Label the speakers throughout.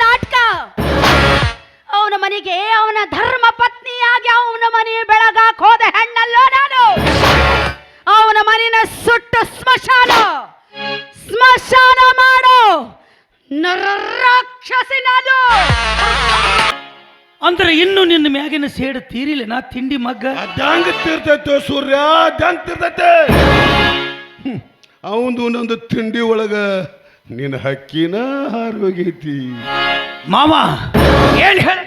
Speaker 1: ನಾಟಕ. ಅವನ ಮನೆಗೆ ಅವನ ಧರ್ಮ ಪತ್ನಿಯಾಗಿ ಅವನ ಮನೆ ಬೆಳಗಾಕ್ ಹೋದ ಹೆಣ್ಣಲ್ಲೋ ನಾನು. ಅವನ ಮನೆನ ಸುಟ್ಟು ಸ್ಮಶಾನ ಮಾಡೋ ನರರಾಕ್ಷಸಿ ನಾನು.
Speaker 2: ಅಂದ್ರೆ ಇನ್ನು ನಿನ್ನ ಮ್ಯಾಗಿನ ಸೇಡು ತೀರಿಲ್ಲ ನಾ ತಿಂಡಿ ಮಗ್ಗ.
Speaker 3: ಅದಂಗ ತೀರ್ತೈತೆ ಸೂರ್ಯ, ಅದಂಗ ತೀರ್ತೈತೆ. ಅವಂದು ಒಂದೊಂದು ತಿಂಡಿ ಒಳಗ ನಿನ್ನ ಹಕ್ಕಿನ ಹಾರೋಗೈತಿ
Speaker 2: ಮಾವ. ಏನ್ ಹೇಳ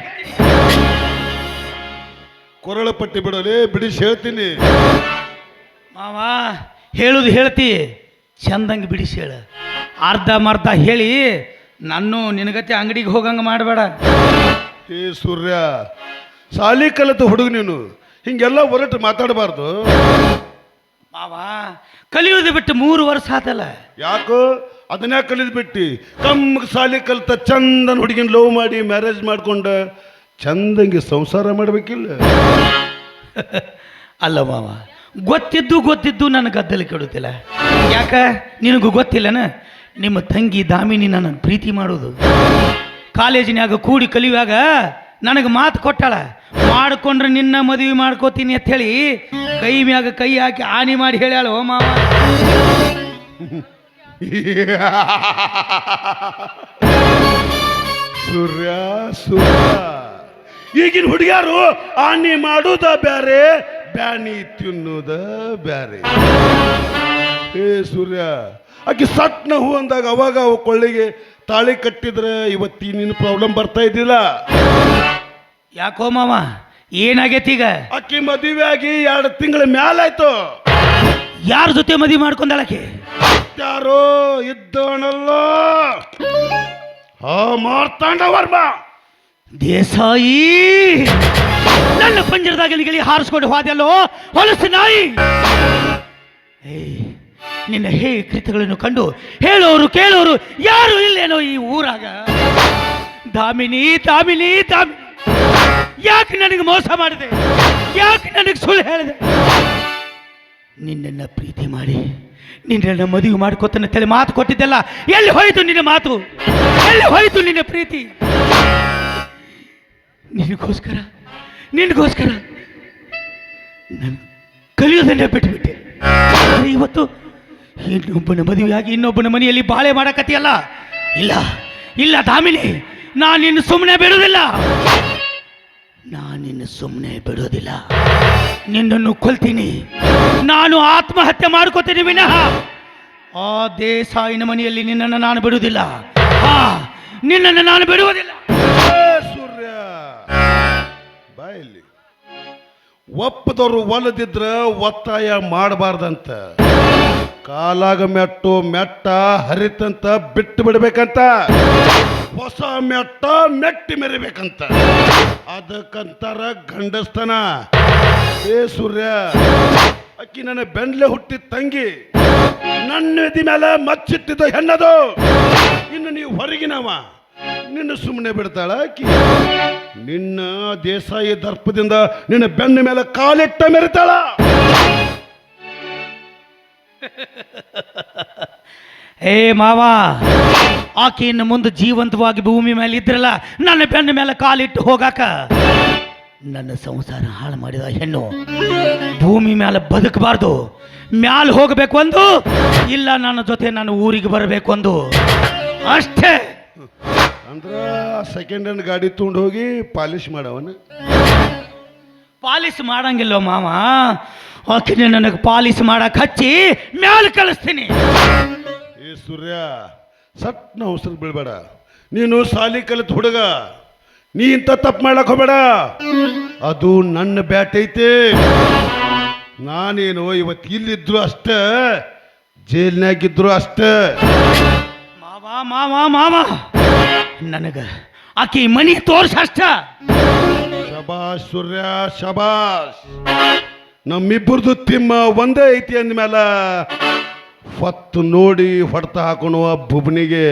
Speaker 3: ಕೊರಳ ಪಟ್ಟಿ ಬಿಡೋಲೆ ಬಿಡಿಸಿ ಹೇಳ್ತೀನಿ
Speaker 2: ಮಾವ. ಹೇಳುದು ಹೇಳ್ತಿ ಚಂದಂಗೆ ಬಿಡಿಸಿ ಹೇಳ. ಅರ್ಧ ಮರ್ಧ ಹೇಳಿ ನಾನು ನಿನಗತ್ತೆ ಅಂಗಡಿಗೆ ಹೋಗಂಗ ಮಾಡಬೇಡ.
Speaker 3: ಏ ಸೂರ್ಯ, ಸಾಲಿ ಕಲಿತ ಹುಡುಗ ನೀನು, ಹಿಂಗೆಲ್ಲ ಹೊರಟು ಮಾತಾಡಬಾರ್ದು
Speaker 2: ಮಾವ. ಕಲಿಯೋದು ಬಿಟ್ಟು 3 ವರ್ಷ ಆತಲ್ಲ.
Speaker 3: ಯಾಕೋ ಅದನ್ನ ಕಲಿದ್ ಬಿಟ್ಟಿ ಕಮ್ಮಗ್ ಸಾಲಿ ಕಲಿತ ಚಂದನ ಹುಡುಗಿನ ಲವ್ ಮಾಡಿ ಮ್ಯಾರೇಜ್ ಮಾಡ್ಕೊಂಡ ಚಂದಂಗೆ ಸಂಸಾರ ಮಾಡ್ಬೇಕಿಲ್ಲ.
Speaker 2: ಅಲ್ಲ ಮಾವ, ಗೊತ್ತಿದ್ದು ನನ್ನ ಗದ್ದಲ ಕೆಡುತ್ತಿಲ್ಲ. ಯಾಕ ನಿನಗೂ ಗೊತ್ತಿಲ್ಲನ ನಿಮ್ಮ ತಂಗಿ ದಾಮಿನಿ ನನ್ನ ಪ್ರೀತಿ ಮಾಡೋದು. ಕಾಲೇಜಿನಾಗ ಕೂಡಿ ಕಲಿಯುವಾಗ ನನಗೆ ಮಾತು ಕೊಟ್ಟಾಳ, ಮಾಡಿಕೊಂಡ್ರೆ ನಿನ್ನ ಮದುವೆ ಮಾಡ್ಕೋತೀನಿ ಅಂತ ಹೇಳಿ ಕೈ ಮ್ಯಾಗ ಕೈ ಹಾಕಿ ಆನಿ ಮಾಡಿ ಹೇಳ್ಯಾಳ. ಓ ಮಾವ,
Speaker 3: ಸೂರ್ಯ ಈಗಿನ ಹುಡುಗ್ಯಾರು ಆನಿ ಮಾಡುದ ಬ್ಯಾರೆ, ಬ್ಯಾನಿ ತಿನ್ನುದ ಬ್ಯಾರೆ. ಏ ಸೂರ್ಯ, ಆಕೆ ಸಟ್ನ ಹೂ ಅಂದಾಗ ಅವಾಗ ಅವ ಕೊಳ್ಳಿಗೆ ತಾಳಿ ಕಟ್ಟಿದ್ರೆ ಇವತ್ತಿ ನಿನ್ನ ಪ್ರಾಬ್ಲಮ್ ಬರ್ತಾ ಇದ್ದಿಲ್ಲ.
Speaker 2: ಯಾಕೋ ಮಾವ, ಏನಾಗೈತಿ ಈಗ?
Speaker 3: ಆಕಿ ಮದುವೆ ಆಗಿ 2 ತಿಂಗಳ ಮ್ಯಾಲಾಯ್ತು.
Speaker 2: ಯಾರ ಜೊತೆ ಮದುವೆ ಮಾಡ್ಕೊಂಡಾಳಕ್ಕೆ?
Speaker 3: ಯಾರೋ ಇದ್ದವನಲ್ಲ, ಮಾರ್ತಾಂಡ ವರ್ಮ
Speaker 2: ದೇಸಾಯಿ. ನನ್ನ ಪಂಜರದಾಗ ಹಾರಿಸ್ಕೊಂಡು ಹೋದೆಲ್ಲೋ ಹೊಲಸು ನಾಯಿ. ನಿನ್ನ ಕೃತ್ಯಗಳನ್ನು ಕಂಡು ಹೇಳೋರು ಕೇಳೋರು ಯಾರು ಇಲ್ಲೇನೋ ಈ ಊರಾಗ. ದಾಮಿನಿ ದಾಮಿನಿ ದಾಮಿನಿ, ಯಾಕೆ ನನಗೆ ಮೋಸ ಮಾಡಿದೆ? ಯಾಕೆ ನನಗೆ ಸುಳ್ಳು ಹೇಳಿದೆ? ನಿನ್ನನ್ನು ಪ್ರೀತಿ ಮಾಡಿ ನಿನ್ನನ್ನು ಮದುವೆ ಮಾಡ್ಕೋತನ ತಲೆ ಮಾತು ಕೊಟ್ಟಿದ್ದೆಲ್ಲ ಎಲ್ಲಿ ಹೋಯಿತು ನಿನ್ನ ಮಾತು? ಎಲ್ಲಿ ಹೋಯಿತು ನಿನ್ನ ಪ್ರೀತಿ? ನಿನಗೋಸ್ಕರ ನಾನು ಕಲಿಯೋದನ್ನೇ ಬಿಟ್ಟುಬಿಟ್ಟೆ. ಇವತ್ತು ಇನ್ನೊಬ್ಬನ ಮದುವೆಯಾಗಿ ಇನ್ನೊಬ್ಬನ ಮನೆಯಲ್ಲಿ ಬಾಳೆ ಮಾಡಕತ್ತಿಯಲ್ಲ. ಇಲ್ಲ ಇಲ್ಲ ದಾಮಿನಿ, ನಾನು ನಿನ್ನ ಸುಮ್ಮನೆ ಬಿಡೋದಿಲ್ಲ. ನಿನ್ನನ್ನು ಕೊಲ್ತೀನಿ. ನಾನು ಆತ್ಮಹತ್ಯೆ ಮಾಡ್ಕೋತೀನಿ ವಿನಃ ಆ ದೇಸಾಯಿನ ಮನೆಯಲ್ಲಿ ನಿನ್ನನ್ನು ನಾನು ಬಿಡುವುದಿಲ್ಲ. ನಿನ್ನನ್ನು ನಾನು ಬಿಡುವುದಿಲ್ಲ.
Speaker 3: ಸೂರ್ಯ, ಬಾಯಲ್ಲಿ ಒಪ್ಪದವರು ಒಲದಿದ್ರ ಒತ್ತಾಯ ಮಾಡಬಾರ್ದಂತ. ಕಾಲಾಗ ಮೆಟ್ಟ ಹರಿತಂತ ಬಿಟ್ಟು ಬಿಡ್ಬೇಕಂತ. ಹೊಸ ಮೆಟ್ಟಿ ಮೆರಿಬೇಕಂತ. ಅದಕ್ಕಂತಾರ ಗಂಡಸ್ತನ. ಏ ಸೂರ್ಯ, ಅಕ್ಕಿ ನನ್ನ ಬೆನ್ಲೆ ಹುಟ್ಟಿದ ತಂಗಿ, ನನ್ನ ಎದಿ ಮೇಲೆ ಮಚ್ಚಿಟ್ಟಿದ್ದ ಹೆಣ್ಣದು. ಇನ್ನು ನೀವು ಹೊರಗಿನವ, ನಿನ್ನ ಸುಮ್ಮನೆ ಬಿಡ್ತಾಳ ಅಕ್ಕಿ? ನಿನ್ನ ದೇಸಾಯಿ ದರ್ಪದಿಂದ ನಿನ್ನ ಬೆನ್ನ ಮೇಲೆ ಕಾಲಿಟ್ಟ ಮೆರಿತಾಳ.
Speaker 2: ಏ ಮಾವ, ಆಕೆ ಇನ್ನು ಮುಂದೆ ಜೀವಂತವಾಗಿ ಭೂಮಿ ಮೇಲೆ ಇದ್ರಲ್ಲ, ನನ್ನ ಬೆನ್ನ ಮೇಲೆ ಕಾಲಿಟ್ಟು ಹೋಗಾಕ. ನನ್ನ ಸಂಸಾರ ಹಾಳು ಮಾಡಿದ ಹೆಣ್ಣು ಭೂಮಿ ಮೇಲೆ ಬದುಕಬಾರ್ದು. ಮ್ಯಾಲ ಹೋಗಬೇಕು ಒಂದು, ಇಲ್ಲ ನನ್ನ ಜೊತೆ ನಾನು ಊರಿಗೆ ಬರಬೇಕು ಒಂದು, ಅಷ್ಟೇ.
Speaker 3: ಅಂದ್ರ ಸೆಕೆಂಡ್ ಹ್ಯಾಂಡ್ ಗಾಡಿ ತಗೊಂಡು ಹೋಗಿ ಪಾಲಿಶ್ ಮಾಡವನ.
Speaker 2: ಪಾಲಿಶ್ ಮಾಡಂಗಿಲ್ಲ ಮಾವ. ಆಕೆ ನನಗೆ ಪಾಲಿಶ್ ಮಾಡಕ್ ಹಚ್ಚಿ ಮ್ಯಾಲ ಕಳಿಸ್ತೀನಿ.
Speaker 3: ಏ ಸೂರ್ಯ, ಸಟ್ನ ಅವಸರ ಬೀಳ್ಬೇಡ. ನೀನು ಸಾಲಿ ಕಲಿತ ಹುಡುಗ, ನೀ ಇಂಥ ತಪ್ಪು ಮಾಡಕ್ ಹೋಗ್ಬೇಡ. ಅದು ನನ್ನ ಬ್ಯಾಟ್ ಐತೆ. ನಾನೇನು ಇವತ್ತು ಇಲ್ಲಿದ್ರು ಅಷ್ಟೇ, ಜೈಲ್ನಾಗಿದ್ರು ಅಷ್ಟೇ.
Speaker 2: ಮಾವ ಮಾವ ಮಾವ, ನನಗ ಆಕಿ ಮನಿ ತೋರ್ಸ ಅಷ್ಟ.
Speaker 3: ಶಬಾಷ್ ಸೂರ್ಯ, ಶಬಾಷ್. ನಮ್ಮಿಬ್ಬರದು ತಿಮ್ಮ ಒಂದೇ ಐತಿ ಅಂದ್ಮೇಲೆ ಹೊತ್ತು ನೋಡಿ ಹೊಡೆತ ಹಾಕೋಣ ಬುಬ್ನಿಗೆ.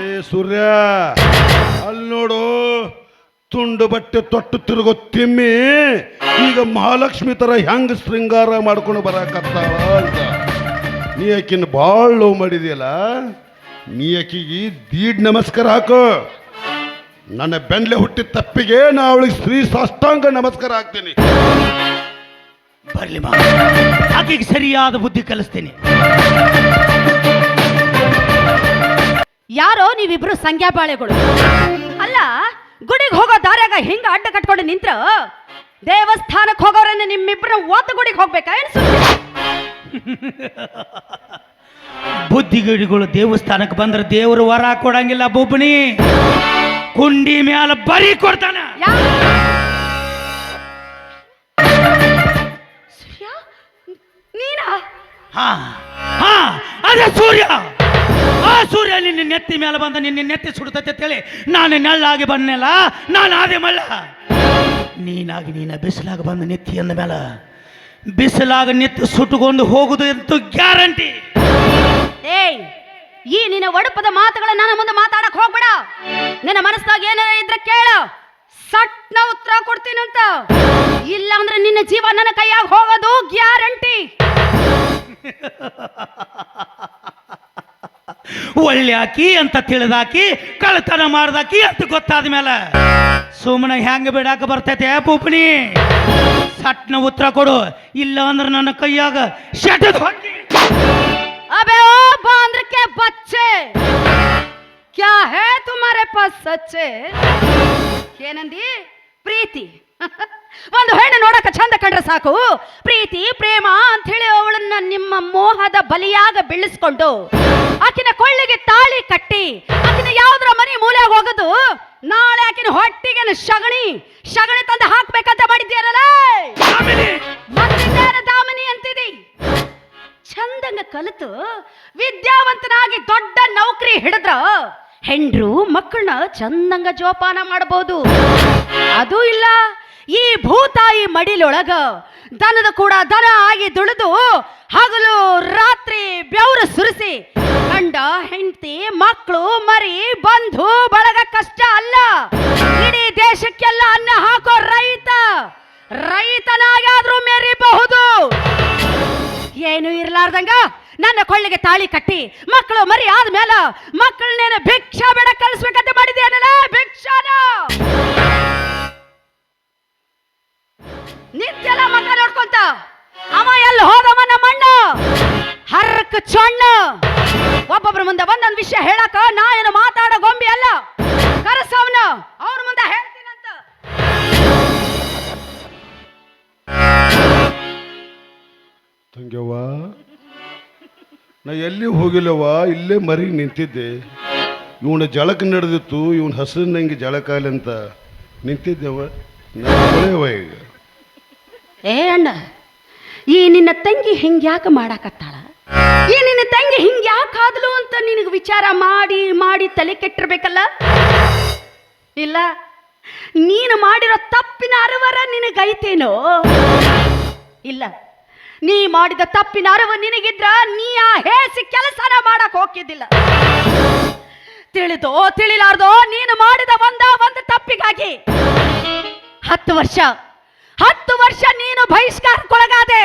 Speaker 3: ಏ ಸೂರ್ಯ, ಅಲ್ಲಿ ನೋಡು, ತುಂಡು ಬಟ್ಟೆ ತೊಟ್ಟು ತಿರುಗೋ ತಿಮ್ಮಿ ಈಗ ಮಹಾಲಕ್ಷ್ಮಿ ತರ ಹೆಂಗ್ ಶೃಂಗಾರ ಮಾಡ್ಕೊಂಡು ಬರಕತ್ತಾಳ ಅಂತ. ನೀ ಆಕಿನ ಭಾಳ ಲವ್ ಮಾಡಿದೆಯಲ್ಲ, ನೀ ಆಕಿಗೆ ದೀಡ್ ನಮಸ್ಕಾರ ಹಾಕು. ನನ್ನ ಬೆನ್ಲೆ ಹುಟ್ಟಿದ ತಪ್ಪಿಗೆ ನಾ ಅವಳಿಗೆ ಶ್ರೀ ಸಾಷ್ಟಾಂಗ ನಮಸ್ಕಾರ ಹಾಕ್ತೀನಿ.
Speaker 2: ಬರ್ಲಿ ಮಾವ, ಆಕೆಗೆ ಸರಿಯಾದ ಬುದ್ಧಿ ಕಲಿಸ್ತೀನಿ.
Speaker 1: ಯಾರೋ ನೀವಿಬ್ರು ಸಂಖ್ಯಾಬಾಳೆಗಳು. ಅಲ್ಲ, ಗುಡಿಗೆ ಹೋಗೋ ದಾರ್ಯಾಗ ಹಿಂಗ ಅಡ್ಡ ಕಟ್ಕೊಂಡು ನಿಂತ್ರ ದೇವಸ್ಥಾನಕ್ಕೆ ಹೋಗೋರನ್ನ ನಿಮ್ಮಿಬ್ರು ಓದ ಗುಡಿಗೆ ಹೋಗ್ಬೇಕಾ ಏನು ಸುದ್ದಿ?
Speaker 2: ಬುದ್ಧಿಗಿಡಿಗಳು ದೇವಸ್ಥಾನಕ್ಕೆ ಬಂದ್ರೆ ದೇವರು ವರ ಕೊಡಂಗಿಲ್ಲ ಬೊಬ್ಬಣಿ, ಕುಂಡಿ ಮ್ಯಾಲ ಬರಿ ಕೊಡ್ತಾನ.
Speaker 1: ಸೂರ್ಯ, ನೀನಾ?
Speaker 2: ಹಾ ಹಾ, ಅದೇ ಸೂರ್ಯ. ಆ ಸೂರ್ಯ ನಿನ್ನ ನೆತ್ತಿ ಮೇಲೆ ಬಂದ ನಿನ್ನ ನೆತ್ತಿ ಸುಡ್ತೈತೆ ಅಂತೇಳಿ ನಾನು ನೆಳ್ಳಾಗಿ ಬಂದೆಲ್ಲ, ನಾನು ಆದೆ ಮಲ್ಲ. ನೀನಾಗಿ ನೀನ ಬಿಸಿಲಾಗ ಬಂದ ನೆತ್ತಿ ಅಂದ ಮೇಲೆ ಬಿಸಿಲಾಗ ನೆತ್ತಿ ಸುಟ್ಟುಕೊಂಡು ಹೋಗುದು ಅಂತೂ ಗ್ಯಾರಂಟಿ.
Speaker 1: ಏಯ್, ಈ ನಿನ್ನ ಒಡಪದ ಮಾತುಗಳ ನನ್ನ ಮುಂದೆ ಮಾತಾಡಕ್ ಹೋಗ್ಬೇಡ. ನಿನ್ನ ಮನಸ್ಸಾಗ ಏನಾರ ಇದ್ರೆ ಕೇಳ, ಸಟ್ನ ಉತ್ತರ ಕೊಡ್ತೀನಂತ. ಇಲ್ಲ ಅಂದ್ರೆ ನಿನ್ನ ಜೀವ ನನ್ನ ಕೈಯಾಗ ಹೋಗೋದು ಗ್ಯಾರಂಟಿ.
Speaker 2: ಒಳ್ಳೆ ಆಕಿ ಅಂತ ತಿಳಿದಾಕಿ ಕಳ್ಳತನ ಮಾಡ್ದಾಕಿ ಅಂತ ಗೊತ್ತಾದ ಮೇಲೆ ಸುಮ್ಮನೆ ಹೆಂಗ ಬಿಡಾಕ ಬರ್ತೈತೆ ಪೂಪಣಿ? ಸಟ್ನ ಉತ್ತರ ಕೊಡು, ಇಲ್ಲ ಅಂದ್ರೆ ನನ್ನ ಕೈಯಾಗ ಶಟದ್ ಹೊಕ್ಕಿ.
Speaker 1: अबे ओ बांद्र के बच्चे, क्या है तुम्हारे पास सच्चे? ಏನಂದಿ? ಪ್ರೀತಿ. ಒಂದು ಹೆಣ್ಣು ನೋಡಕ ಚಂದ ಕಂಡ್ರೆ ಸಾಕು, ಪ್ರೀತಿ ಪ್ರೇಮ ಅಂತ ಹೇಳಿ ಅವಳನ್ನ ನಿಮ್ಮ ಮೋಹದ ಬಲಿಯಾಗ ಬೀಳಿಸ್ಕೊಂಡು ಆಕಿನ ಕೊಳ್ಳಿಗೆ ತಾಳಿ ಕಟ್ಟಿ ಆಕಿನ ಯಾವ್ದ್ರ ಮನೆ ಮೂಲೆಯಾಗ ಹೋಗೋದು, ನಾಳೆ ಆಕಿನ ಹೊಟ್ಟಿಗೆ ಶಗಣಿ ತಂದು ಹಾಕ್ಬೇಕಂತ ಮಾಡಿದ್ಯಾರಲ್ಲ. ಮತ್ತಿನ್ನೇನು ದಾಮಿನಿ ಅಂತಿದಿ? ಚಂದಂಗ ಕಲಿತು ವಿದ್ಯಾವಂತನಾಗಿ ದೊಡ್ಡ ನೌಕರಿ ಹಿಡಿದ್ರ ಹೆಂಡ್ರು ಮಕ್ಕಳನ್ನ ಚಂದಂಗ ಜೋಪಾನ ಮಾಡಬಹುದು. ಅದು ಇಲ್ಲ, ಈ ಭೂತಾಯಿ ಮಡಿಲೊಳಗ ದನದ ಕೂಡ ದನ ಆಗಿ ದುಡಿದು ಹಗಲು ರಾತ್ರಿ ಬೆವರು ಸುರಿಸಿ ಗಂಡ ಹೆಂಡತಿ ಮಕ್ಕಳು ಮರಿ ಬಂಧು ಬಳಗ ಕಷ್ಟ ಅಲ್ಲ, ಇಡೀ ದೇಶಕ್ಕೆಲ್ಲ ಅನ್ನ ಹಾಕೋ ರೈತನಾಗಾದ್ರೂ ಮೆರಿಬಹುದು. ಏನು ಇರ್ಲಾರ್ದಂಗ ನನ್ನ ಕೊಳ್ಳಿಗೆ ತಾಳಿ ಕಟ್ಟಿ ಮಕ್ಕಳು ಮರಿ ಆದ್ಮೇಲೆ ಮಕ್ಕಳನ್ನೇನು ಭಿಕ್ಷಾ ಬೇಡ ಕಳಿಸ್ಬೇಕಂತ ಮಾಡಿದ್ಯಾನಲ್ಲ, ಭಿಕ್ಷಾನ ನಿತ್ಯಲ್ಲ ಮಕ್ಕ ನೋಡ್ಕೊಂತ ಅವ ಎಲ್ಲಿ ಹೋದವ ನಮ್ಮಣ್ಣ ಹರ್ಕ ಚೊಣ್ಣ. ಒಬ್ಬೊಬ್ರ ಮುಂದೆ ಒಂದೊಂದು ವಿಷಯ ಹೇಳಕ ನಾ ಏನು ಮಾತಾಡೋ ಗೊಂಬೆ ಅಲ್ಲ, ಕರಸವನ ಅವ್ರ ಮುಂದೆ ಹೇಳ್ತೀನಂತ.
Speaker 3: ತಂಗ್ಯವ್ವ, ನಾ ಎಲ್ಲಿ ಹೋಗಿಲ್ಲವ್ವ, ಇಲ್ಲೇ ಮರಿಗೆ ನಿಂತಿದ್ದೆ. ಇವನ ಜಳಕ ನಡೆದಿತ್ತು, ಇವನ ಹಸಿರಿನಂಗೆ ಜಳಕಾಲಿ ಅಂತ ನಿಂತಿದ್ದೆವ. ನಾಳೆವ ಈಗ
Speaker 1: ಏ ಅಣ್ಣ, ಈ ನಿನ್ನ ತಂಗಿ ಹಿಂಗ್ಯಾಕೆ ಮಾಡಾಕತ್ತಾಳ? ಈ ನಿನ್ನ ತಂಗಿ ಹಿಂಗ್ಯಾಕಾದ್ಲು ಅಂತ ನಿನಗೆ ವಿಚಾರ ಮಾಡಿ ಮಾಡಿ ತಲೆ ಕೆಟ್ಟಿರ್ಬೇಕಲ್ಲ. ಇಲ್ಲ, ನೀನು ಮಾಡಿರೋ ತಪ್ಪಿನ ಅರಿವರ ನಿನಗೈತೇನೋ? ಇಲ್ಲ, ನೀ ಮಾಡಿದ ತಪ್ಪಿನ ಅರಿವು ನಿನಗಿದ್ರ ನೀ ಆ ಹೇಸಿ ಕೆಲಸನ ಮಾಡಕ್ ಹೋಗಿದ್ದಿಲ್ಲ. ತಿಳಿದೋ ತಿಳಿಲಾರ್ದೋ ನೀನು ಮಾಡಿದ ಒಂದು ತಪ್ಪಿಗಾಗಿ 10 ವರ್ಷ ನೀನು ಬಹಿಷ್ಕಾರಕ್ಕೊಳಗಾದೆ.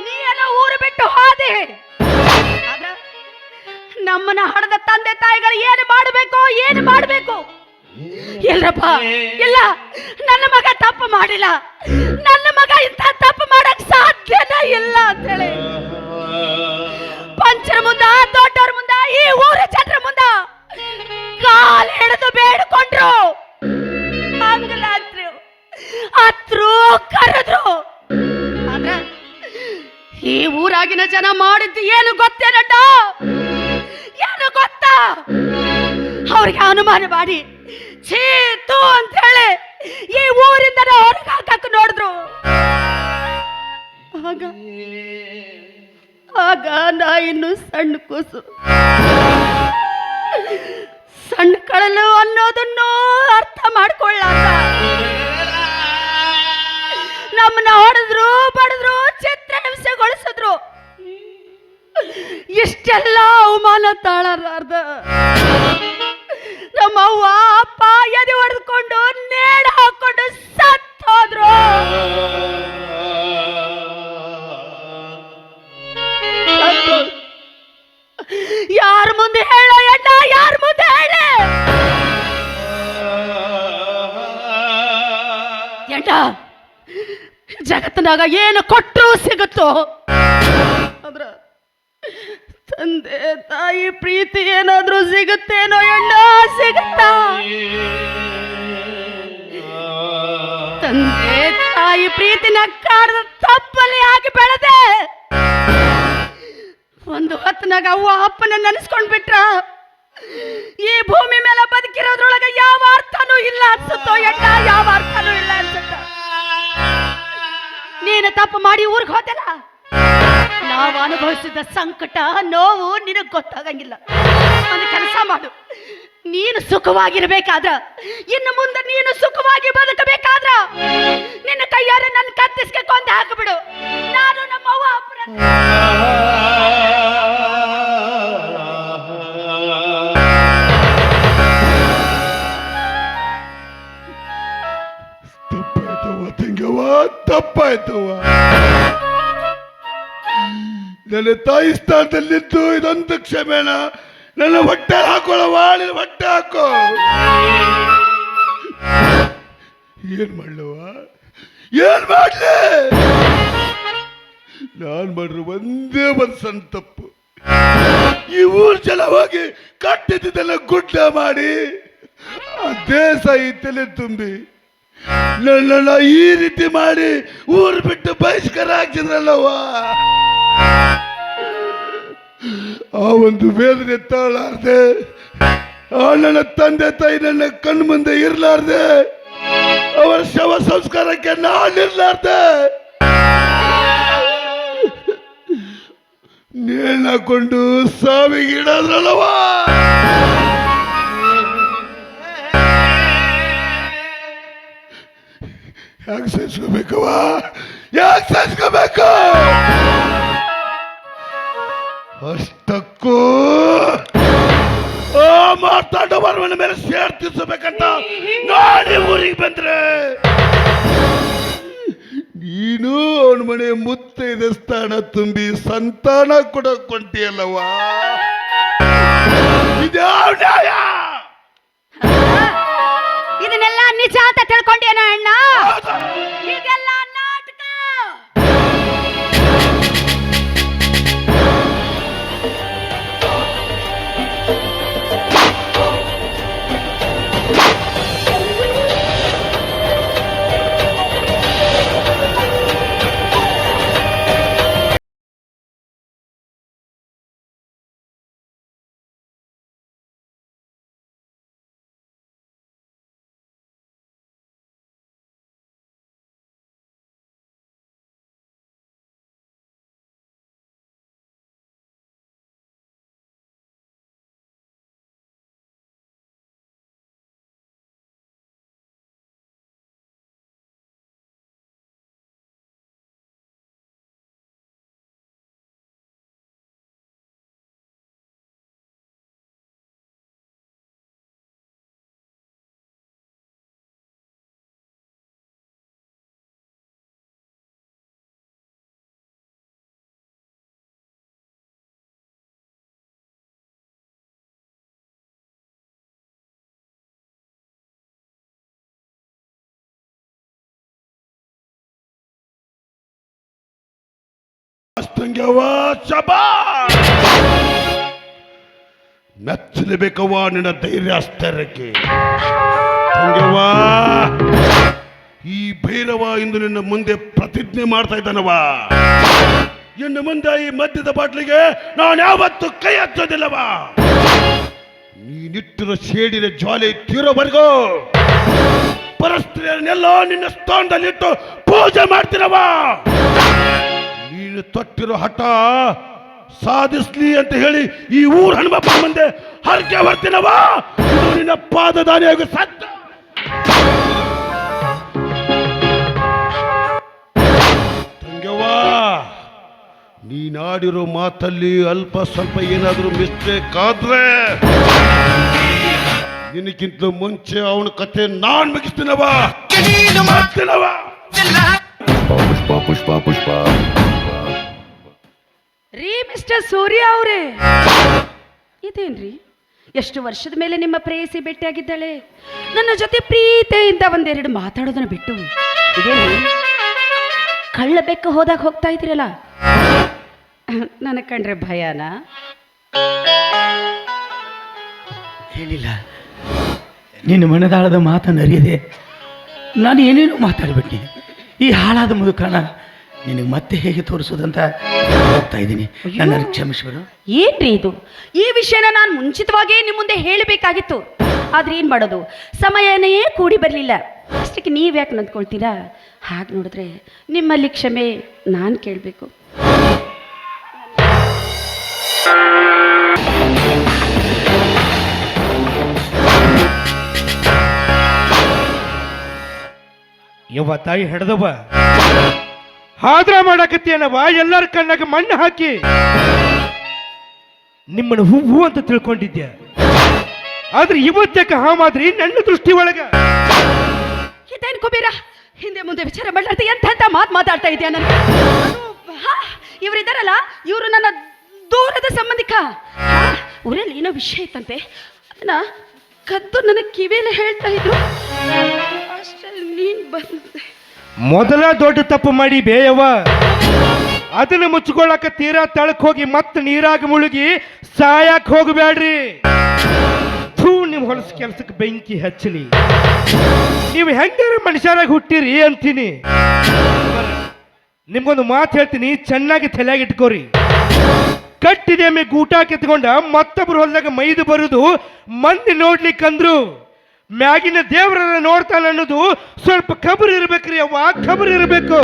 Speaker 1: ನೀ ಎಲ್ಲ ಊರು ಬಿಟ್ಟು ಹೋದೆ. ನಮ್ಮನ್ನ ಹಡದ ತಂದೆ ತಾಯಿಗಳು ಏನು ಮಾಡಬೇಕು? ಇಲ್ಲಪ್ಪ, ಇಲ್ಲ, ನನ್ನ ಮಗ ತಪ್ಪು ಮಾಡಿಲ್ಲ, ನನ್ನ ಮಗ ಇಂಥ ತಪ್ಪು ಮಾಡಕ್ ಸಾಧ್ಯನೇ ಇಲ್ಲ ಅಂತೇಳಿ ಪಂಚರ ಮುಂದ, ದೊಡ್ಡವ್ರ ಮುಂದ, ಈ ಊರ ಜನರ ಮುಂದ ಕಾಲು ಹಿಡಿದು ಬೇಡಿಕೊಂಡ್ರು, ಅಂಗಲಾದ್ರು, ಅತ್ರು, ಕರೆದ್ರು. ಆದ್ರೆ ಈ ಊರಾಗಿನ ಜನ ಮಾಡಿದ್ದು ಏನು ಗೊತ್ತೇನಣ್ಣ? ಏನು ಗೊತ್ತಾ? ಅವ್ರಿಗೆ ಅನುಮಾನ ಮಾಡಿ ಚೀತು ಅಂತ ಹೇಳಿ ಈ ಊರಿಂದ ಹೊರಗೆ ಹಾಕಕ್ ನೋಡಿದ್ರು. ಆಗ ನಾ ಇನ್ನು ಸಣ್ಣ ಕೂಸು, ಸಣ್ಣ ಕಳಲು ಅನ್ನೋದನ್ನು ಅರ್ಥ ಮಾಡ್ಕೊಳ್ಳಾಕ ನಮ್ಮನ್ನ ಹೊಡೆದ್ರು, ಬಡಿದ್ರು, ಚಿತ್ರಹಿಂಸೆಗೊಳಿಸಿದ್ರು. ಇಷ್ಟೆಲ್ಲ ಅವಮಾನ ತಾಳಾರ್ದ ನಮ್ಮ ಅವ್ವ ಅಪ್ಪ ಎದೆ ಹೊಡೆದುಕೊಂಡು ನೇಣ ಹಾಕೊಂಡು ಸತ್ತು ಹೋದ್ರು. ಯಾರ ಮುಂದೆ ಹೇಳ ಅಣ್ಣ, ಯಾರ ಮುಂದೆ ಹೇಳ ಎಂಟ? ಜಗತ್ತಿನಾಗ ಏನು ಕೊಟ್ಟರು ಸಿಗುತ್ತೋ, ಆದ್ರ ತಂದೆ ತಾಯಿ ಪ್ರೀತಿ ಏನಾದ್ರೂ ಸಿಗುತ್ತೇನೋ ಅಣ್ಣ? ಸಿಗುತ್ತಾ? ತಂದೆ ತಾಯಿ ಪ್ರೀತಿನ ಕಾಡದ ತಪ್ಪಲ್ಲಿ ಆಗಿ ಬೆಳೆದೆ. ಒಂದು ಹೊತ್ತಿನಾಗ ಅವ್ವ ಅಪ್ಪನ ನೆನೆಸ್ಕೊಂಡ್ ಬಿಟ್ರ ಈ ಭೂಮಿ ಮೇಲೆ ಬದುಕಿರೋದ್ರೊಳಗ ಯಾವ ಅರ್ಥನೂ ಇಲ್ಲ ಅನ್ಸುತ್ತೋ ಅಣ್ಣ? ಯಾವ ಅರ್ಥನೂ ಇಲ್ಲ ಅನ್ಸುತ್ತ. ನೀನು ತಪ್ಪು ಮಾಡಿ ಊರಿಗೆ ಹೋದಲ್ಲ, ನಾವು ಅನುಭವಿಸಿದ ಸಂಕಟ ನೋವು ನಿನಗ್ ಗೊತ್ತಾಗಂಗಿಲ್ಲ. ಒಂದು ಕೆಲಸ ಮಾಡು, ನೀನು ಸುಖವಾಗಿರ್ಬೇಕಾದ್ರ, ಇನ್ನು ಮುಂದೆ ನೀನು ಸುಖವಾಗಿ ಬದುಕಬೇಕಾದ್ರ ನಿನ್ನ ಕೈಯಾರ ನನ್ನ ಕತ್ತಿಸ್ಕೆ ಕೊಂದು ಹಾಕಿಬಿಡು. ನಾನು ನಮ್ಮ ಅವ್ವ ಅಪ್ಪನ
Speaker 3: ತಪ್ಪಾಯ್ತವ್ವ ತಂಗವ್ವ, ತಪ್ಪಾಯ್ತವ್ವ. ನನ್ನ ತಾಯಿ ಸ್ಥಾನದಲ್ಲಿದ್ದು ಇದೊಂದು ಕ್ಷಮೆನ ನನ್ನ ಹೊಟ್ಟೆ ಹಾಕೊಳ್ಳವ, ನಿನ್ನ ಹೊಟ್ಟೆ ಹಾಕೋ. ಏನ್ ಮಾಡ್ಲವ, ಏನ್ ಮಾಡ್ಲಿ? ನಾನ್ ಮಾಡ್ರು ಒಂದೇ ಒಂದು ಸಣ್ಣ ತಪ್ಪು. ಈ ಊರ್ ಜನ ಹೋಗಿ ಕಟ್ಟಿದ್ದೆಲ್ಲ ಗುಡ್ಡ ಮಾಡಿ ಆ ದೇಶ ಈ ತಲೆ ತುಂಬಿ ನನ್ನ ಈ ರೀತಿ ಮಾಡಿ ಊರು ಬಿಟ್ಟು ಬಹಿಷ್ಕಾರ ಹಾಕಿದ್ರಲ್ಲವ್ವ. ಆ ಒಂದು ವೇದನೆ ತಾಳಾರ್ದೆ, ಆ ನನ್ನ ತಂದೆ ತಾಯಿ ನನ್ನ ಕಣ್ಣು ಮುಂದೆ ಇರ್ಲಾರ್ದೆ, ಅವರ ಶವ ಸಂಸ್ಕಾರಕ್ಕೆ ನಾನಿರ್ಲಾರ್ದೆ ನೇಣು ಹಾಕೊಂಡು ಸಾವಿಗಿಡೋದ್ರಲ್ಲವ. ಯಾಕೆ ಸಹಿಸ್ಕೋಬೇಕವ, ಯಾಕೆ ಸಹಿಸ್ಕೋಬೇಕು? ಅಷ್ಟಕ್ಕೂ ಮಾತಾಡೋವರ ಮೇಲೆ ಸೇರ್ ತಿರ್ಸಬೇಕಂತ ನಾನೇ ಊರಿಗೆ ಬಂದ್ರೆ ನೀನು ಅವನ ಮನೆ ಮುತ್ತೈದೆ ಸ್ಥಾನ ತುಂಬಿ ಸಂತಾನ ಕೊಡಕೊಂಟಿಯಲ್ಲವ. ಇದ್ಯಾವ ನ್ಯಾಯ?
Speaker 1: ಇದನ್ನೆಲ್ಲ ನಿಜ ಅಂತ ತಿಳ್ಕೊಂಡೇನ ಅಣ್ಣ? ಇದೆಲ್ಲ ನಾಟಕ.
Speaker 3: ತಂಗ್ಯವ್ವ ಶಬಾ ಮೆಚ್ಚಲೇಬೇಕವ್ವ ನಿನ್ನ ಧೈರ್ಯ ಅಸ್ಥೈರ್ಯಕ್ಕೆ. ತಂಗ್ಯವ್ವ, ಈ ಭೈರವ ಇಂದು ನಿನ್ನ ಮುಂದೆ ಪ್ರತಿಜ್ಞೆ ಮಾಡ್ತಾ ಇದ್ದಾನವ. ಇನ್ನು ಮುಂದೆ ಈ ಮದ್ಯದ ಬಾಟ್ಲಿಗೆ ನಾನು ಯಾವತ್ತು ಕೈ ಹಚ್ಚೋದಿಲ್ಲವ. ನೀನಿಟ್ಟಿರೋ ಶೇಡಿನ ಜ್ವಾಲೆ ತೀರೋವರೆಗೂ ಪರಸ್ತ್ರೀಯರನ್ನೆಲ್ಲ ನಿನ್ನ ಸ್ಥಾನದಲ್ಲಿಟ್ಟು ಪೂಜೆ ಮಾಡ್ತೀನವ. ನೀನು ತೊಟ್ಟಿರೋ ಹಠ ಸಾಧಿಸ್ಲಿ ಅಂತ ಹೇಳಿ ಈ ಊರ್ ಹನುಮಪ್ಪ ಮುಂದೆ ಹರಕೆ ಬರ್ತೀನವ. ಇದು ನಿನ್ನ ಪಾದದಾನಿಯಾಗಿ ಸತ್ತ. ತಂಗವ್ವ, ನೀನಾಡಿರೋ ಮಾತಲ್ಲಿ ಅಲ್ಪ ಸ್ವಲ್ಪ ಏನಾದರೂ ಮಿಸ್ಟೇಕ್ ಆದ್ರೆ ನಿನಗಿಂತ ಮುಂಚೆ ಅವನ ಕತೆ ನಾನ್ ಮುಗಿಸ್ತೀನವ.
Speaker 4: ಪುಷ್ಪ ಪುಷ್ಪ ಪುಷ್ಪ.
Speaker 1: ರೀ ಮಿಸ್ಟರ್ ಸೂರ್ಯ ಅವ್ರೆ, ಇದೇನ್ರಿ, ಎಷ್ಟು ವರ್ಷದ ಮೇಲೆ ನಿಮ್ಮ ಪ್ರೇಯಸಿ ಭೇಟಿಯಾಗಿದ್ದಾಳೆ. ನನ್ನ ಜೊತೆ ಪ್ರೀತಿಯಿಂದ ಒಂದೆರಡು ಮಾತಾಡೋದನ್ನ ಬಿಟ್ಟು ಇದೇನ್ರಿ ಕಳ್ಳ ಬೆಕ್ಕ ಹೋದಾಗ ಹೋಗ್ತಾ ಇದ್ದೀರಲ್ಲ, ನನಗೆ ಕಂಡ್ರೆ ಭಯನ?
Speaker 2: ಏನಿಲ್ಲ, ನಿನ್ನ ಮನದಾಳದ ಮಾತನ್ನು ಅರಿಯದೆ ನಾನು ಏನೇನೋ ಮಾತಾಡ್ಬಿಟ್ಟೆ. ಈ ಹಾಳಾದ ಮುದುಕನ ನಿನಗೆ ಮತ್ತೆ ಹೇಗೆ ತೋರಿಸೋದಂತ ಹೋಗ್ತಾ ಇದ್ದೀನಿ. ನನ್ನನ್ನು ಕ್ಷಮಿಸ್ಬಿಡು.
Speaker 1: ಏನ್ರಿ ಇದು? ಈ ವಿಷಯನ ನಾನು ಮುಂಚಿತವಾಗಿಯೇ ನಿಮ್ಮ ಮುಂದೆ ಹೇಳಬೇಕಾಗಿತ್ತು. ಆದ್ರೆ ಏನು ಮಾಡೋದು, ಸಮಯನೇ ಕೂಡಿ ಬರಲಿಲ್ಲ. ಅಷ್ಟಕ್ಕೆ ನೀವು ಯಾಕೆ ನಂದ್ಕೊಳ್ತೀರಾ? ಹಾಗೆ ನೋಡಿದ್ರೆ ನಿಮ್ಮಲ್ಲಿ ಕ್ಷಮೆ ನಾನು ಕೇಳಬೇಕು.
Speaker 5: ಯವ್ವ ತಾಯಿ ಹೆಡ್ದವ ಹಾದ್ರ ಮಾಡಕತ್ತೇನವ, ಎಲ್ಲರ ಕಣ್ಣಾಗ ಮಣ್ಣು ಹಾಕಿ ನಿಮ್ಮನ್ನು ಹೂವು ಅಂತ ತಿಳ್ಕೊಂಡಿದ್ಯ. ಆದ್ರೆ ಇವತ್ತಕ್ಕೆ ಹಾಮಾದ್ರಿ ನನ್ನ ದೃಷ್ಟಿ ಒಳಗ.
Speaker 1: ಇದೇನು ಕುಬೇರ, ಹಿಂದೆ ಮುಂದೆ ವಿಚಾರ ಮಾಡ್ಲಾರ್ದೆ ಎಂಥ ಮಾತು ಮಾತಾಡ್ತಾ ಇದೆಯಾ? ನನಗೆ ಇವರಿದ್ದಾರಲ್ಲ, ಇವರು ನನ್ನ ದೂರದ ಸಂಬಂಧಿಕ. ಊರಲ್ಲಿ ಏನೋ ವಿಷಯ ಇತ್ತಂತೆ, ಅದನ್ನ ಕದ್ದು ನನ್ನ ಕಿವಿಯಲ್ಲಿ ಹೇಳ್ತಾ ಇದ್ರು. ಅಷ್ಟರಲ್ಲಿ ನೀನ್ ಬಂದೆ.
Speaker 5: ಮೊದಲ ದೊಡ್ಡ ತಪ್ಪು ಮಾಡಿ ಬೇಯವ್ವ, ಅದನ್ನ ಮುಚ್ಕೊಳ್ಳಾಕ ತೀರಾ ತಳಕ್ ಹೋಗಿ ಮತ್ತೆ ನೀರಾಗ ಮುಳುಗಿ ಸಾಯಕ್ ಹೋಗಬೇಡ್ರಿ. ನಿಮ್ ಹೊಲಸ ಕೆಲ್ಸಕ್ಕೆ ಬೆಂಕಿ ಹಚ್ಚಲಿ. ನೀವು ಹೆಂಗಾರ ಮನುಷ್ಯರಾಗಿ ಹುಟ್ಟಿರಿ ಅಂತೀನಿ. ನಿಮ್ಗೊಂದು ಮಾತು ಹೇಳ್ತೀನಿ, ಚೆನ್ನಾಗಿ ತಲೆಯಾಗಿ ಇಟ್ಕೋರಿ. ಕಟ್ಟಿದೆ ಮೇ ಗೂಟ ಕೆತ್ಕೊಂಡ ಮತ್ತೊಬ್ರು ಹೊಲದಾಗ ಮೈದು ಬರುದು ಮಂದಿ ನೋಡ್ಲಿಕ್ಕಂದ್ರು ಮ್ಯಾಗಿನ ದೇವರನ್ನ ನೋಡ್ತಾನ ಅನ್ನೋದು ಸ್ವಲ್ಪ ಖಬರ್ ಇರ್ಬೇಕ್ರಿ ಅವ್ವ, ಖಬರ್ ಇರಬೇಕು.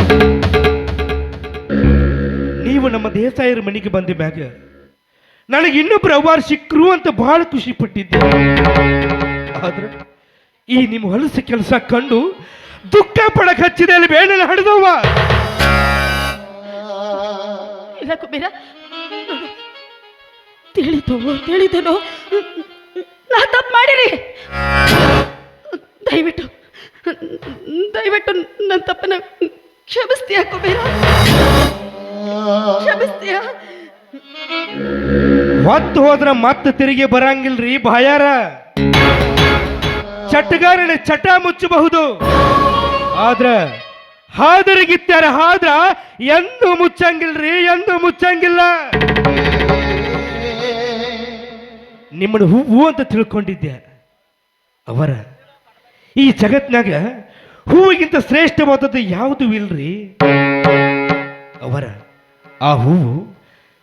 Speaker 5: ನೀವು ನಮ್ಮ ದೇಸಾಯರ ಮನೆಗೆ ಬಂದ ಮ್ಯಾಗ ನನಗೆ ಇನ್ನೊಬ್ರು ಅವ್ವಾರು ಸಿಕ್ಕರು ಅಂತ ಬಹಳ ಖುಷಿ ಪಟ್ಟಿದ್ದೆ. ಆದ್ರೆ ಈ ನಿಮ್ಮ ಹೊಲಸ ಕೆಲಸ ಕಂಡು ದುಃಖ ಪಡಕ್ ಹಚ್ಚಿದೆ ಅಲ್ಲಿ ಬೇಡನ ಹಡ್ದವ್ವ.
Speaker 1: ಇಲ್ಲ ಕುಬೇರ, ತಿಳಿದನೋ ನಾ ತಪ್ಪು ಮಾಡಿರಿ. ದಯವಿಟ್ಟು ನನ್ನ ತಪ್ಪನ್ನ ಕ್ಷಮಿಸ್ತೀಯ ಕುಬೇರ, ಕ್ಷಮಿಸ್ತೀಯ?
Speaker 5: ಹೊತ್ತು ಹೋದ್ರ ಮತ್ತೆ ತಿರುಗಿ ಬರಂಗಿಲ್ರಿ ಬಾಯಾರ. ಚಟಗಾರನೆ ಚಟ ಮುಚ್ಚಬಹುದು, ಆದ್ರ ಹಾದರಿಗಿತ್ಯಾರ ಹಾದ್ರ ಎಂದು ಮುಚ್ಚಂಗಿಲ್ರಿ, ಎಂದು ಮುಚ್ಚಂಗಿಲ್ಲ. ನಿಮ್ಮನ್ನು ಹೂವು ಅಂತ ತಿಳ್ಕೊಂಡಿದ್ದೆ ಅವರ. ಈ ಜಗತ್ನಾಗ ಹೂವಿಗಿಂತ ಶ್ರೇಷ್ಠವಾದದ್ದು ಯಾವುದೂ ಇಲ್ರಿ ಅವರ. ಆ ಹೂವು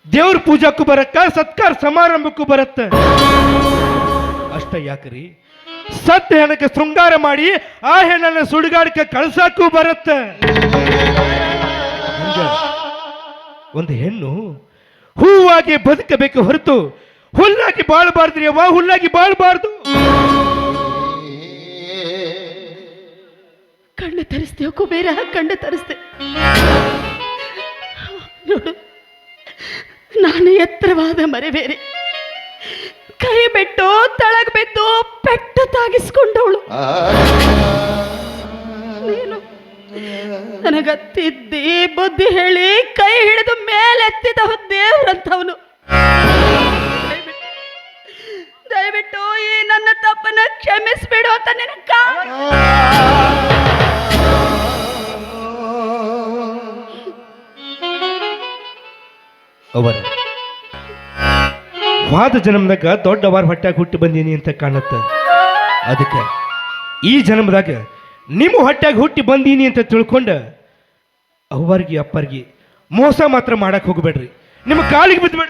Speaker 5: ದೇವ್ರ ಪೂಜಾಕ್ಕೂ ಬರಕ್ಕ, ಸತ್ಕಾರ ಸಮಾರಂಭಕ್ಕೂ ಬರತ್ತ. ಅಷ್ಟ ಯಾಕ್ರಿ, ಸತ್ತ ಹೆಣಕ್ಕೆ ಶೃಂಗಾರ ಮಾಡಿ ಆ ಹೆಣ್ಣನ್ನು ಸುಡುಗಾಡಕ್ಕೆ ಕಳ್ಸಾಕ್ಕೂ ಬರತ್ತ. ಒಂದು ಹೆಣ್ಣು ಹೂವಾಗಿ ಬದುಕಬೇಕು ಹೊರತು ಹುಲ್ಲಾಗಿ ಬಾಳಬಾರ್ದ್ರಿ ಅವ್ವ, ಹುಲ್ಲಾಗಿ ಬಾಳಬಾರ್ದು.
Speaker 1: ಕಣ್ಣು ತರಿಸ್ತೇವ ಕುಬೇರ, ಕಣ್ಣು ತರಿಸ್ತೆ. ನೋಡು, ನಾನು ಎತ್ತರವಾದ ಮರೆ ಬೇರೆ, ಕೈ ಬಿಟ್ಟು ತಳಗ್ ಬಿದ್ದು ಪೆಟ್ಟು ತಾಗಿಸ್ಕೊಂಡವಳು ನೀನು. ನನಗತ್ತಿದ್ದಿ ಬುದ್ಧಿ ಹೇಳಿ ಕೈ ಹಿಡಿದು ಮೇಲೆತ್ತಿದವ ದೇವ್ರಂಥವನು. ದಯವಿಟ್ಟು ಈ ನನ್ನ ತಪ್ಪನ್ನ ಕ್ಷಮಿಸ್ಬಿಡು ಅಂತ ನಿನ್ನ
Speaker 5: ಅವರ ವಾದ ಜನ್ಮದಾಗ ದೊಡ್ಡವಾರ ಹೊಟ್ಟಾಗ ಹುಟ್ಟಿ ಬಂದೀನಿ ಅಂತ ಕಾಣುತ್ತ. ಅದಕ್ಕೆ ಈ ಜನ್ಮದಾಗ ನಿಮ್ಮ ಹೊಟ್ಟಾಗ ಹುಟ್ಟಿ ಬಂದೀನಿ ಅಂತ ತಿಳ್ಕೊಂಡ ಅವ್ವರ್ಗಿ ಅಪ್ಪರ್ಗಿ ಮೋಸ ಮಾತ್ರ ಮಾಡಕ್ ಹೋಗ್ಬೇಡ್ರಿ. ನಿಮ್ಮ ಕಾಲಿಗೆ ಬಿದ್ದುಬೇಡ.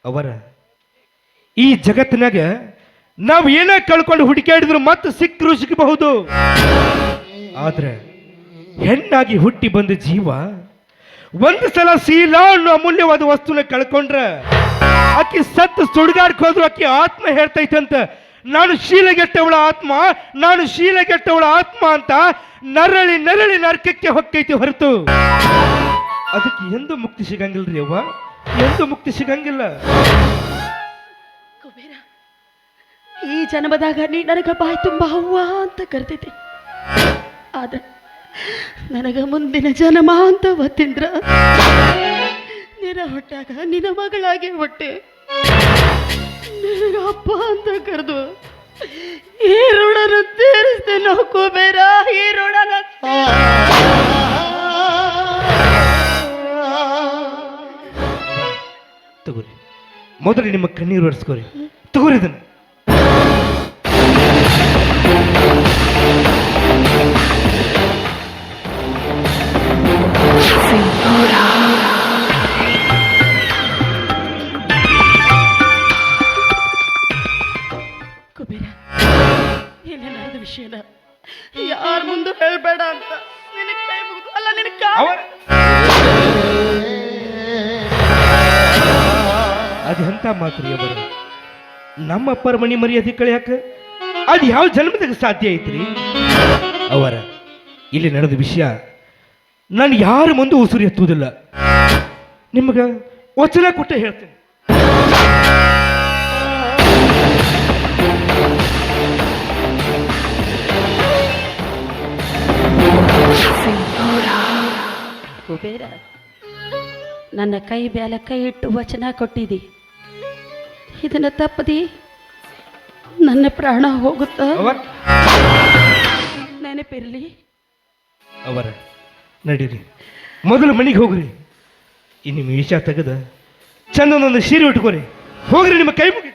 Speaker 5: ಅವರ ಈ ಜಗತ್ತಿನಾಗ ನಾವು ಏನ ಕಳ್ಕೊಂಡು ಹುಡುಕಾಡಿದ್ರು ಮತ್ತೆ ಸಿಕ್ಕರು ಸಿಗಬಹುದು. ಆದ್ರೆ ಹೆಣ್ಣಾಗಿ ಹುಟ್ಟಿ ಬಂದ ಜೀವ ಒಂದು ಸಲ ಶೀಲ ಅನ್ನೋ ಅಮೂಲ್ಯವಾದ ವಸ್ತುನ ಕಳ್ಕೊಂಡ್ರ ಆಕಿ ಸತ್ತು ಸುಡುಗಾಡ್ಕ್ ಹೋದ್ರು ಆಕಿ ಆತ್ಮ ಹೇಳ್ತೈತಂತ, ನಾನು ಶೀಲಗೆಟ್ಟವಳ ಆತ್ಮ, ನಾನು ಶೀಲಗೆಟ್ಟವಳ ಆತ್ಮ ಅಂತ ನರಳಿ ನರಳಿ ನರಕಕ್ಕೆ ಹೊಕ್ಕೈತಿ ಹೊರತು ಅದಕ್ಕೆ ಎಂದು ಮುಕ್ತಿ ಸಿಗಂಗಿಲ್ರಿ ಅವ್ವ, ಎಂದು ಮುಕ್ತಿ ಸಿಗಂಗಿಲ್ಲ.
Speaker 1: ಕುಬೇರ, ಈ ಜನ್ಮದಾಗ ನೀ ನನಗ ಬಾಯಿ ತುಂಬ ಅವ್ವ ಅಂತ ಕರೆದಿದ್ದೆ. ಆದ್ರೆ ನನಗ ಮುಂದಿನ ಜನ್ಮ ಅಂತ ಒತ್ತಿಂದ್ರ ನಿನ್ನ ಹೊಟ್ಟಾಗ ನಿನ್ನ ಮಗಳಾಗಿ ಹೊಟ್ಟೆ ನಿನಗ ಅಪ್ಪ ಅಂತ ಕರೆದು ಈ ಋಣನ ತೀರಿಸ್ತೇನೆ ಕುಬೇರ, ಈ ಋಣನ
Speaker 5: ತಗೋರಿ, ಮೊದಲು ನಿಮ್ಮ ಕಣ್ಣೀರು ಒರೆಸ್ಕೋರಿ. ತಗೋರಿ ಇದನ್ನು.
Speaker 1: ಕುಬೇರ, ಏನೇ ನಡೆದ ವಿಷಯನ ಯಾರ ಮುಂದೆ ಹೇಳ್ಬೇಡ ಅಂತ ನಿನಗೆ ಕೈ ಮುಗಿದು ಅಲ್ಲ ನಿನಗೆ
Speaker 5: ಅದೆಂತ ಮಾತು ರೀ ಅವರು. ನಮ್ಮ ಅಪ್ಪರ ಮನಿ ಮರ್ಯಾದೆ ಕಳೆಯಾಕ ಅದು ಯಾವ ಜನ್ಮದಾಗ ಸಾಧ್ಯ ಐತ್ರಿ ಅವರ. ಇಲ್ಲಿ ನಡೆದ ವಿಷಯ ನಾನು ಯಾರ ಮುಂದೆ ಉಸುರಿ ಎತ್ತುವುದಿಲ್ಲ. ನಿಮ್ಗ ವಚನ ಕೊಟ್ಟೆ ಹೇಳ್ತೇನೆ.
Speaker 1: ಕುಬೇರ, ನನ್ನ ಕೈ ಬ್ಯಾಲ ಕೈ ಇಟ್ಟು ವಚನ ಕೊಟ್ಟಿದಿ, ಇದನ್ನ ತಪ್ಪದಿ ನನ್ನ ಪ್ರಾಣ ಹೋಗುತ್ತ ನೆನಪಿರಲಿ.
Speaker 5: ಅವರ ನಡೀರಿ, ಮೊದಲು ಮನೆಗೆ ಹೋಗ್ರಿ. ಈ ನಿಮ್ಮ ವಿಷಯ ತೆಗೆದ ಚಂದನೊಂದು ಸೀರೆ ಉಟ್ಕೋರಿ. ಹೋಗ್ರಿ, ನಿಮ್ಮ ಕೈ ಮುಗಿ.